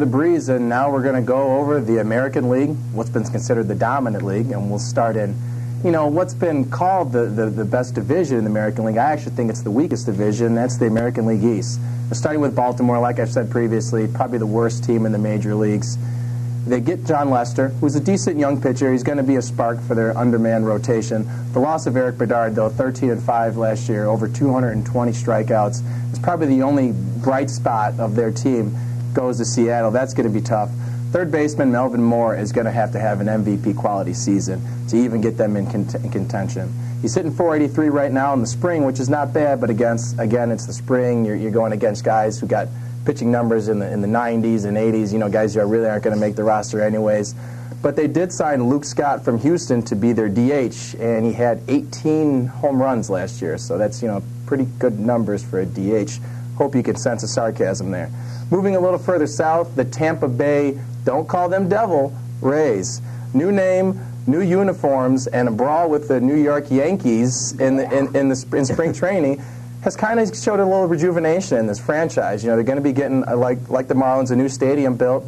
the breeze, and now we're going to go over the American League, what's been considered the dominant league, and we'll start in, what's been called the best division in the American League. I actually think it's the weakest division. That's the American League East. Starting with Baltimore, like I've said previously, probably the worst team in the major leagues. They get John Lester, who's a decent young pitcher. He's going to be a spark for their undermanned rotation. The loss of Eric Bedard, though, 13-5 last year, over 220 strikeouts, is probably the only bright spot of their team. Goes to Seattle. That's going to be tough. Third baseman Melvin Moore is going to have an MVP quality season to even get them in contention. He's hitting .483 right now in the spring, which is not bad, but again, it's the spring. You're going against guys who got pitching numbers in the 90s and 80s, guys who really aren't going to make the roster anyways. But they did sign Luke Scott from Houston to be their DH, and he had 18 home runs last year, so that's, pretty good numbers for a DH. Hope you can sense the sarcasm there. Moving a little further south, the Tampa Bay, don't call them Devil, Rays. New name, new uniforms, and a brawl with the New York Yankees in spring training has kind of showed a little rejuvenation in this franchise. They're going to be getting, like the Marlins, a new stadium built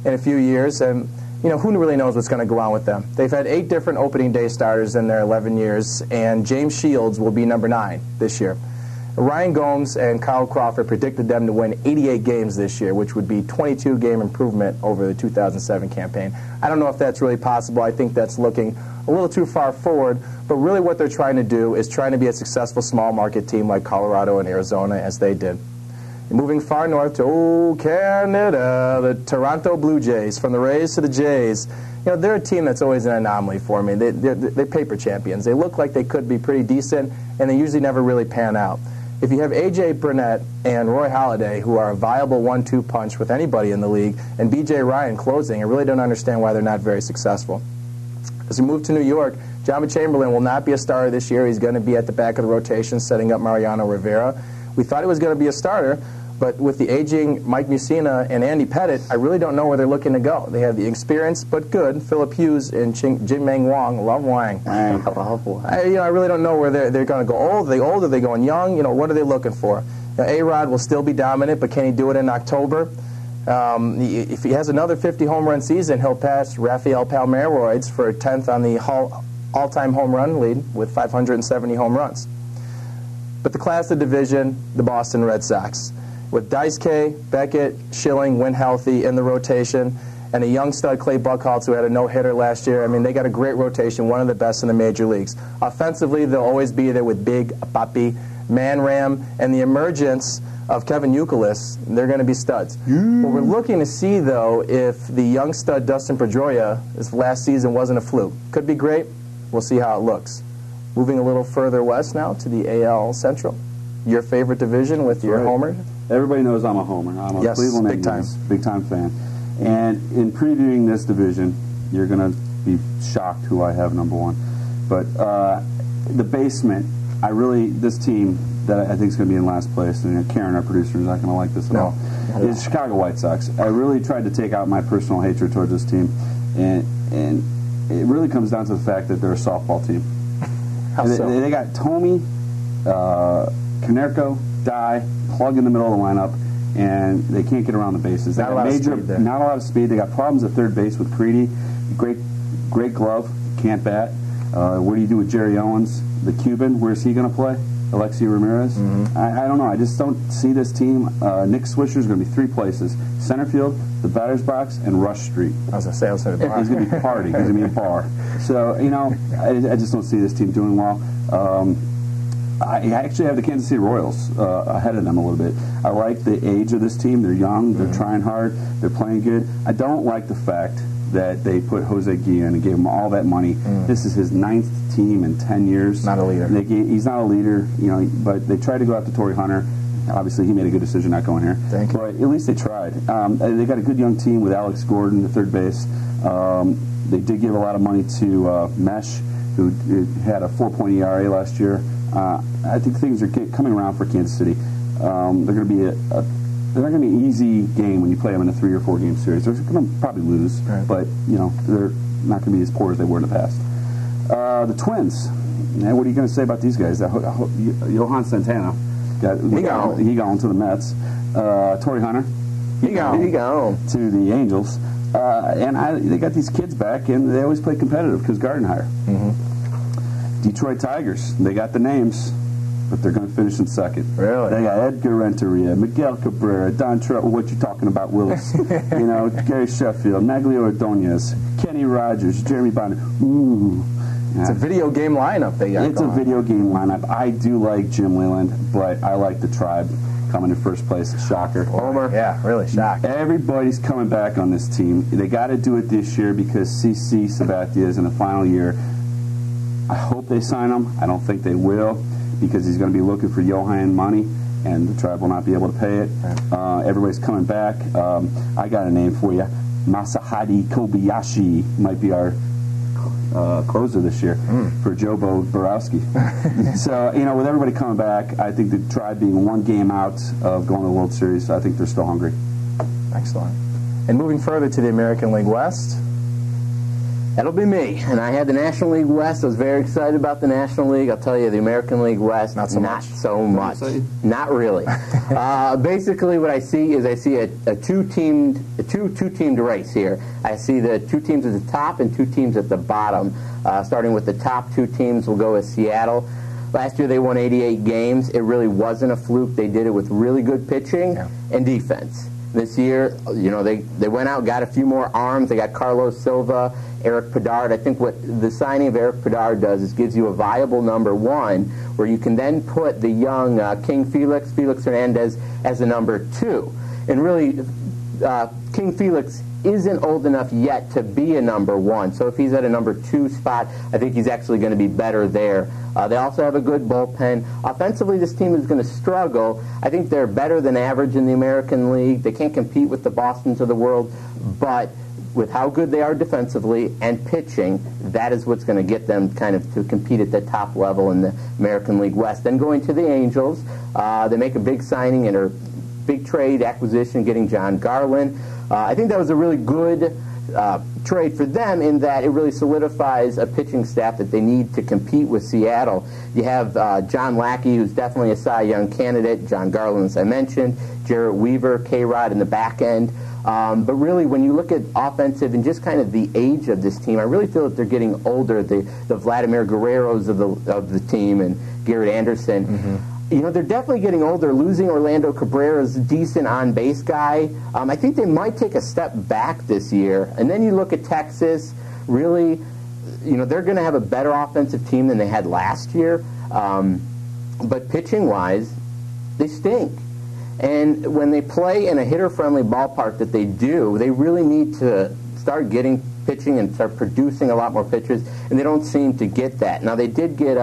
in a few years, and who really knows what's going to go on with them. They've had 8 different opening day starters in their 11 years, and James Shields will be number 9 this year. Ryan Gomes and Kyle Crawford predicted them to win 88 games this year, which would be 22-game improvement over the 2007 campaign. I don't know if that's really possible. I think that's looking a little too far forward, but really what they're trying to do is trying to be a successful small market team like Colorado and Arizona, as they did. Moving far north to Canada, the Toronto Blue Jays, from the Rays to the Jays. They're a team that's always an anomaly for me. They're paper champions. They look like they could be pretty decent, and they usually never really pan out. If you have A.J. Burnett and Roy Halladay, who are a viable 1-2 punch with anybody in the league, and B.J. Ryan closing, I really don't understand why they're not very successful. As we move to New York, John Chamberlain will not be a starter this year. He's going to be at the back of the rotation, setting up Mariano Rivera. We thought he was going to be a starter, but with the aging Mike Mussina and Andy Pettitte, I really don't know where they're looking to go. They have the experience, but good, Philip Hughes and Jin-Meng Wang. Love Wang. I really don't know where they're going to go. Old? Are they old? Are they going young? What are they looking for? A-Rod will still be dominant, but can he do it in October? If he has another 50 home run season, he'll pass Rafael Palmeroids for 10th on the all-time home run lead with 570 home runs. But the class of division, the Boston Red Sox. With Daisuke, Beckett, Schilling, when healthy, in the rotation, and a young stud, Clay Buchholz, who had a no-hitter last year. They got a great rotation, one of the best in the major leagues. Offensively, they'll always be there with Big Papi, Man Ram, and the emergence of Kevin Youkilis. They're going to be studs. What we're looking to see, though, if the young stud Dustin Pedroia, this last season wasn't a fluke. Could be great. We'll see how it looks. Moving a little further west now to the AL Central. Your favorite division with your homer? Everybody knows I'm a homer. I'm a Cleveland Indians big-time fan. And in previewing this division, you're going to be shocked who I have number 1. But the basement, this team that I think is going to be in last place, and Karen, our producer, is not going to like this at all, is Chicago White Sox. I really tried to take out my personal hatred towards this team, and it really comes down to the fact that they're a softball team. How so? They got Tomey, Konerko, Dye, plug in the middle of the lineup, and they can't get around the bases. They got not a lot of speed. They got problems at third base with Creedy. Great glove, can't bat. What do you do with Jerry Owens, the Cuban? Where's he going to play? Alexi Ramirez? I don't know. I just don't see this team. Nick Swisher's going to be 3 places: center field, the batter's box, and Rush Street. I was going to say outside the bar. He's going to be partying. He's going to be a bar. So I just don't see this team doing well. I actually have the Kansas City Royals ahead of them a little bit. I like the age of this team. They're young. They're trying hard. They're playing good. I don't like the fact that they put Jose Guillen and gave him all that money. This is his 9th team in 10 years. Not a leader. He's not a leader, but they tried to go after Torrey Hunter. Obviously, he made a good decision not going here. Thank you. But at least they tried. They got a good young team with Alex Gordon at third base. They did give a lot of money to Mesh, who had a 4.0 ERA last year. I think things are coming around for Kansas City. They're going to be they're not going to be an easy game when you play them in a 3 or 4 game series. They're going to probably lose, but they're not going to be as poor as they were in the past. The Twins. Now, what are you going to say about these guys? Johan Santana he gone to the Mets. Torrey Hunter, He got home to the Angels. They got these kids back, and they always play competitive because Gardenhire. Detroit Tigers, they got the names, but they're going to finish in second. Really? They got Edgar Renteria, Miguel Cabrera, Don Trout, what you talking about, Willis? Gary Sheffield, Naglio Ordonez, Kenny Rogers, Jeremy Bonner. Ooh. It's a video game lineup they got It's going. a video game lineup. I do like Jim Leyland, but I like the Tribe coming in first place. Shocker. Homer. Yeah, really shocked. Everybody's coming back on this team. They got to do it this year because CC Sabathia is in the final year. I hope they sign him. I don't think they will because he's going to be looking for Johan money, and the Tribe will not be able to pay it. Everybody's coming back. I got a name for you. Masahide Kobayashi might be our closer this year for Jobo Borowski. So, with everybody coming back, I think the Tribe being one game out of going to the World Series, I think they're still hungry. Excellent. And moving further to the American League West. That'll be me. And I had the National League West. I was very excited about the National League. I'll tell you, the American League West, not so much. Not really. Basically, what I see is a two-teamed race here. I see the two teams at the top and two teams at the bottom. Starting with the top two teams, we'll go with Seattle. Last year they won 88 games. It really wasn't a fluke. They did it with really good pitching and defense. This year, they went out, got a few more arms. They got Carlos Silva, Eric Bedard. I think what the signing of Eric Bedard does is gives you a viable number one where you can then put the young King Felix Hernandez as a number two. And really, King Felix isn't old enough yet to be a number one. So if he's at a number two spot, I think he's actually going to be better there. They also have a good bullpen. Offensively, this team is going to struggle. I think they're better than average in the American League. They can't compete with the Bostons of the world, but with how good they are defensively and pitching, that is what's going to get them kind of to compete at the top level in the American League West. Then going to the Angels, they make a big signing and a big trade acquisition, getting John Garland. I think that was a really good trade for them in that it really solidifies a pitching staff that they need to compete with Seattle. You have John Lackey, who's definitely a Cy Young candidate, John Garland, as I mentioned, Jarrett Weaver, K-Rod in the back end. But really, when you look at offensive and just kind of the age of this team, I really feel that they're getting older. The Vladimir Guerreros of the team and Garrett Anderson. They're definitely getting older. Losing Orlando Cabrera's a decent on-base guy. I think they might take a step back this year. And then you look at Texas, really, they're going to have a better offensive team than they had last year. But pitching-wise, they stink. And when they play in a hitter-friendly ballpark that they do, they really need to start getting pitching and start producing a lot more pitchers, and they don't seem to get that. Now, they did get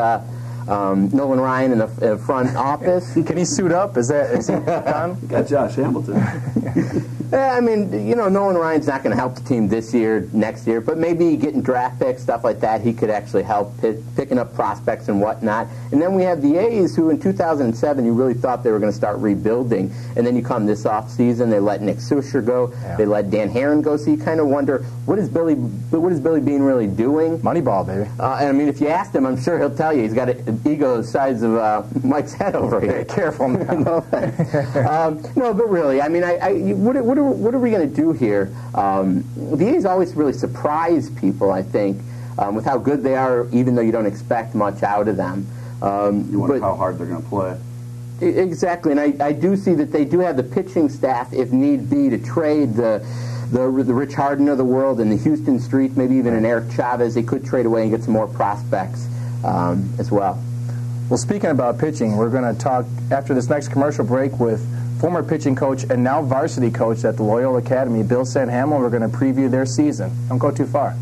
Nolan Ryan in the front office. Can he suit up? Is he done? Got Josh Hamilton. I mean, Nolan Ryan's not going to help the team this year, next year, but maybe getting draft picks, stuff like that, he could actually help picking up prospects and whatnot. And then we have the A's, who in 2007 you really thought they were going to start rebuilding, and then you come this offseason, they let Nick Susher go, they let Dan Herron go, so you kind of wonder, what is Billy Beane really doing? Moneyball, baby. And I mean, if you asked him, I'm sure he'll tell you he's got an ego the size of Mike's head over here. Careful now. No, but really, I mean, what are we going to do here? The A's always really surprise people, I think, with how good they are, even though you don't expect much out of them. You wonder how hard they're going to play. Exactly, and I do see that they do have the pitching staff, if need be, to trade the Rich Harden of the world and the Houston Street, maybe even an Eric Chavez. They could trade away and get some more prospects as well. Well, speaking about pitching, we're going to talk after this next commercial break with former pitching coach and now varsity coach at the Loyola Academy, Bill Sanhamel. We're going to preview their season. Don't go too far.